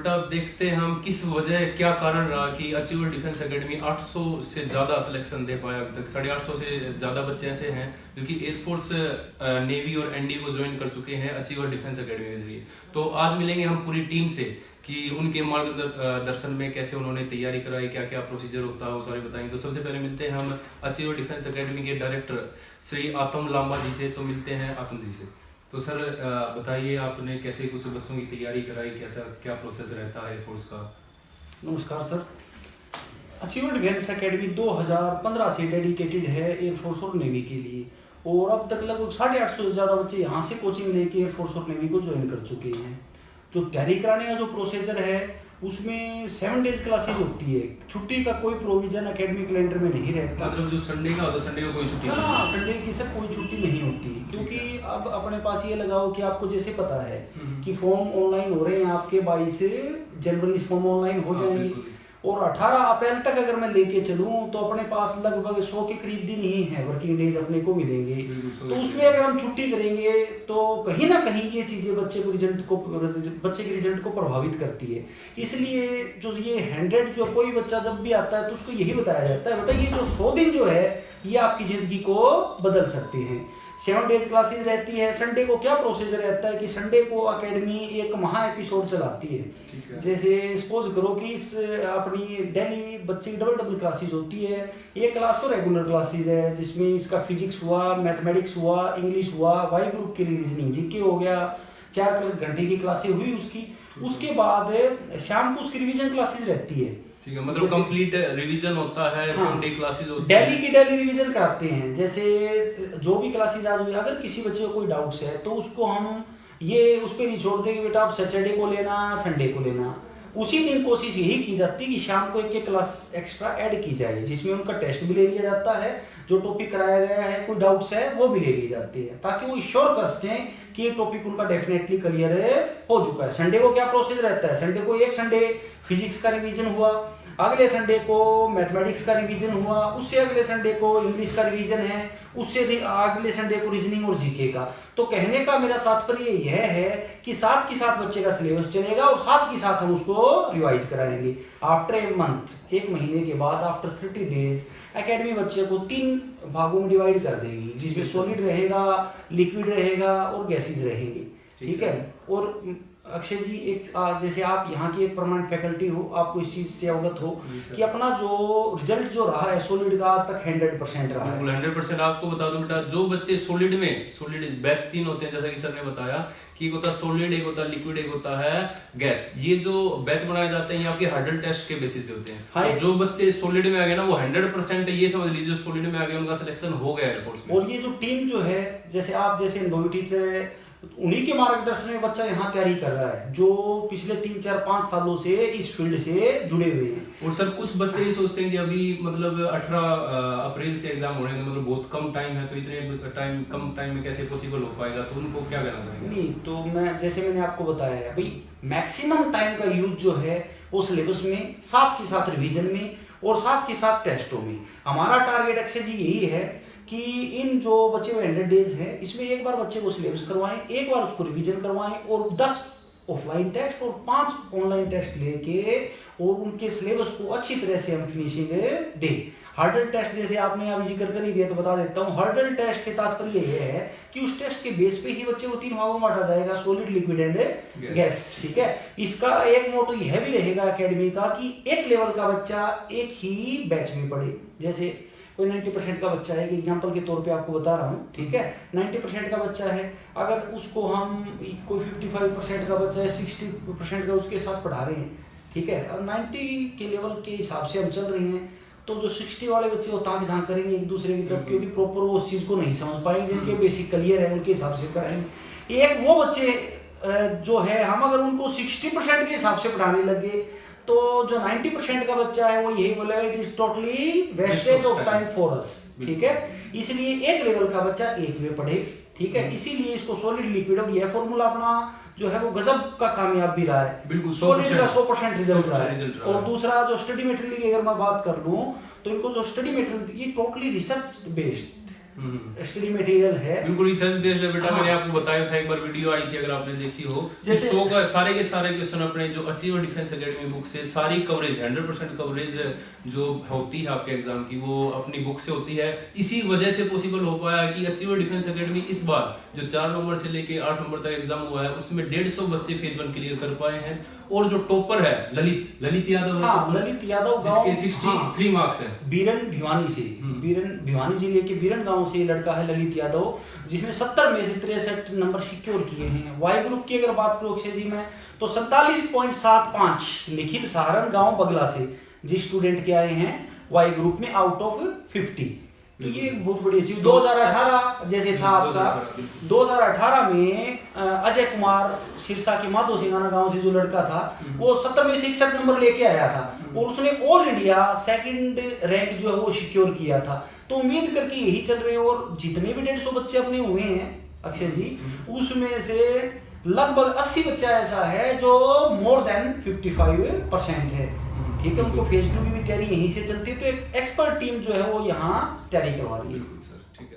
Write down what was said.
बेटा देखते हैं हम किस वजह क्या कारण रहा कि अचीवर डिफेंस एकेडमी 800 से ज़्यादा सिलेक्शन दे पाया अभी तक। 850 से ज़्यादा बच्चे ऐसे हैं जो कि एयरफोर्स, नेवी और एनडी को ज्वाइन कर चुके हैं अचीवर डिफेंस एकेडमी के जरिए। तो आज मिलेंगे हम पूरी टीम से कि उनके मार्गदर्शन में कैसे उन्होंने तैयारी कराई, क्या क्या प्रोसीजर होता है वो सारे बताएंगे। तो सबसे पहले मिलते हैं हम अचीवर डिफेंस एकेडमी के डायरेक्टर श्री आतम लांबा जी से। तो मिलते हैं आतम जी से। तो सर बताइए आपने कैसे कुछ बच्चों की तैयारी कराई, कैसा क्या प्रोसेस रहता है एयरफोर्स का। नमस्कार सर। अचीवर डिफेंस एकेडमी 2015 से डेडिकेटेड है एयरफोर्स और नेवी के लिए, और अब तक लगभग 850 से ज़्यादा बच्चे यहाँ से कोचिंग लेके एयरफोर्स और नेवी को ज्वाइन कर चुके हैं। जो तैयारी कराने का जो प्रोसीजर है उसमें 7 डेज क्लासेज होती है। छुट्टी का कोई प्रोविजन एकेडमिक कैलेंडर में नहीं रहता। मतलब जो संडे का होता है, संडे को कोई छुट्टी नहीं? हाँ, संडे की सर कोई छुट्टी नहीं होती, क्योंकि अब अपने पास ये लगाओ कि आपको जैसे पता है कि फॉर्म ऑनलाइन हो रहे हैं आपके 22 जनवरी फॉर्म ऑनलाइन हो जाएंगे, और 18 अप्रैल तक अगर मैं लेके चलूं तो अपने पास लगभग 100 के करीब दिन ही है वर्किंग डेज अपने को मिलेंगे। तो उसमें अगर हम छुट्टी करेंगे तो कहीं ना कहीं ये चीजें बच्चे के रिजल्ट को प्रभावित करती है। इसलिए जो ये 100 जो कोई बच्चा जब भी आता है तो उसको यही बताया जाता है, बेटा ये जो 100 दिन जो है ये आपकी जिंदगी को बदल सकते हैं। 7 डेज क्लासेस रहती है। संडे को क्या प्रोसीजर रहता है कि संडे को एकेडमी एक महा एपिसोड चलाती है। जैसे सपोज करो कि इस अपनी डेली बच्चे की डबल क्लासेस होती है। एक क्लास तो रेगुलर क्लासेस है जिसमें इसका फिजिक्स हुआ, मैथमेटिक्स हुआ, इंग्लिश हुआ, वाई ग्रुप के लिए रीजनिंग जीके हो गया, 4 घंटे की क्लासेस हुई उसकी। उसके बाद शाम को उसकी रिवीजन क्लासेस रहती है। ठीक है, मतलब कंप्लीट रिवीजन होता है। हाँ, संडे क्लासेस होती है, डेली की डेली रिवीजन कराते हैं। जैसे जो भी क्लासेस आज हुई, अगर किसी बच्चे को कोई डाउट्स है तो उसको हम ये उस पर नहीं छोड़ते कि बेटा आप सैटरडे को लेना, संडे को लेना। उसी दिन कोशिश यही की जाती है कि शाम को एक क्लास एक्स्ट्रा ऐड की जाए जिसमें उनका टेस्ट भी ले लिया जाता है, जो टॉपिक कराया गया है, कोई डाउट्स है वो भी ले ली जाती है, ताकि वो श्योर कर सकें कि ये टॉपिक उनका डेफिनेटली क्लियर हो चुका है। संडे को क्या प्रोसेस रहता है, संडे को एक संडे फिजिक्स का रिवीजन हुआ, अगले संडे को मैथमेटिक्स का रिवीजन हुआ, उससे अगले संडे को इंग्लिश का रिवीजन है, उससे अगले संडे को रीजनिंग और जीके का। तो कहने का मेरा तात्पर्य यह है कि साथ के साथ बच्चे का सिलेबस चलेगा और साथ के साथ हम उसको रिवाइज कराएंगे। आफ्टर ए मंथ, 1 महीने के बाद, आफ्टर 30 डेज एकेडमी बच्चे को 3 भागों में डिवाइड कर देगी, जिसमें सॉलिड रहेगा, लिक्विड रहेगा और गैसेज रहेंगे। ठीक है। और अक्षय जी, एक जैसे आप यहाँ की एक परमानेंट फैकल्टी हो, आपको इस चीज से अवगत हो कि अपना जो रिजल्ट जो रहा है सॉलिड का आज तक 100% रहा है। 100%। आपको बता दूं बेटा, जो बच्चे सॉलिड बैच 3 होते हैं, जैसा कि सर ने बताया कि एक होता है सॉलिड, एक होता है लिक्विड, एक होता है गैस। ये जो बैच बनाए जाते हैं ये आपके हार्डल टेस्ट के बेसिस पे होते हैं। हाँ, तो जो बच्चे सॉलिड में आ गए ना वो 100% ये समझ लीजिए सॉलिड में आ गए, उनका सिलेक्शन हो गया एयरफोर्स में। और ये जो टीम जो है, जैसे आप जैसे अनुभवी टीचर है, उन्हीं के मार्गदर्शन में बच्चा यहाँ तैयारी कर रहा है, जो पिछले 3, 4, 5 सालों से इस फील्ड से जुड़े हुए हैं। और सर कुछ बच्चे ये सोचते हैं कि अभी मतलब 18 अप्रैल से एग्जाम होने का मतलब बहुत कम टाइम है, तो इतने कम टाइम में कैसे पॉसिबल हो पाएगा, तो उनको क्या कहना चाहिए? नहीं, तो मैं जैसे मैंने आपको बताया है भाई, मैक्सिमम टाइम का यूज जो है वो सिलेबस में, साथ के साथ रिवीजन में और साथ के साथ टेस्टों में। हमारा टारगेट अक्षय जी यही है कि इन जो बच्चे हुए 100 डेज है, इसमें एक बार बच्चे को सिलेबस करवाएं, एक बार उसको रिवीजन करवाएं और 10 ऑफलाइन टेस्ट और 5 ऑनलाइन टेस्ट लेके और उनके सिलेबस को अच्छी तरह से हम फिनिशिंग दें। हर्डल टेस्ट जैसे आपने अभी जिक्र कर ही दिया तो बता देता हूँ। हर्डल टेस्ट से तात्पर्य यह है कि उस टेस्ट के बेस पे ही बच्चे को 3 भागों में बांटा जाएगा, सॉलिड, लिक्विड एंड गैस। ठीक है। इसका एक मोटो यह भी रहेगा एकेडमी का कि एक लेवल का बच्चा एक ही बैच में पढ़े। जैसे कोई 90% का बच्चा है, कि एग्जांपल के तौर पे आपको बता रहा हूँ, ठीक है, 90% का बच्चा है, अगर उसको हम कोई 55% का बच्चा है, 60% का उसके साथ पढ़ा रहे हैं, ठीक है, और 90 के लेवल के हिसाब से हम चल रहे हैं, तो जो 60 वाले बच्चे वो ताक झांक करेंगे एक दूसरे की तरफ, क्योंकि प्रॉपर वो उस चीज को नहीं समझ पाएंगे, जिनके बेसिक क्लियर है उनके हिसाब से कराएंगे। एक वो बच्चे जो है, हम अगर उनको 60% के हिसाब से पढ़ाने लगे तो जो 90% का बच्चा है वो यही बोलेगा it is totally wastage of time for us. ठीक है। इसलिए एक लेवल का बच्चा एक में पढ़े। ठीक है। इसीलिए इसको सॉलिड, लिक्विड, और यह फॉर्मूला अपना जो है वो गजब का कामयाब भी रहा है। बिल्कुल, सॉलिड का 100% रिजल्ट रहा है। और दूसरा जो स्टडी मटेरियल की अगर मैं बात कर लूं तो इनको जो स्टडी मटेरियल ये totally research based study material है, बिल्कुल रिसर्च बेस्ड है बेटा। हाँ। मैंने आपको बताया था एक बार, वीडियो आई थी अगर आपने देखी हो, जैसे 100 का सारे के सारे क्वेश्चन अपने जो अचीवर डिफेंस एकेडमी बुक से सारी कवरेज 100% कवरेज जो होती है आपके एग्जाम की वो अपनी बुक से होती है। इसी वजह से पॉसिबल हो पाया कि अचीवर डिफेंस एकेडमी इस बार जो 4 नंबर से लेके 8 नंबर तक एग्जाम हुआ है उसमें 150 बच्चे फेज 1 क्लियर कर पाए हैं। और जो टॉपर है ललित यादव, हाँ ललित यादव गांव, जिसके 63 मार्क्स है, बीरन भिवानी से, बीरन भिवानी जिले के बीरन गांव से लड़का है ललित यादव, जिसने 70 में से 63 नंबर सिक्योर किए हैं। वाई ग्रुप की अगर बात करूं अक्षय जी मैं, तो 47.75 निखिल सहारन गांव बगला से जिस स्टूडेंट के आए हैं वाई ग्रुप में आउट ऑफ 50, तो ये एक बहुत बड़ी अचीव। 2018 जैसे था आपका, 2018 में अजय कुमार सिरसा के माधो सिंगाना गांव से जो लड़का था वो 70 में से 61 नंबर लेके आया था और उसने ऑल इंडिया सेकंड रैंक जो है वो सिक्योर किया था। तो उम्मीद करके यही चल रहे हैं। और जितने भी 150 बच्चे अपने हुए हैं अक्षय जी, उसमें से लगभग 80 बच्चा ऐसा है जो मोर देन 55% है। ठीक है, उनको फेज 2 की भी तैयारी यहीं से चलती है, तो एक एक्सपर्ट टीम जो है वो यहाँ तैयारी करवा रही है। बिल्कुल सर, ठीक है।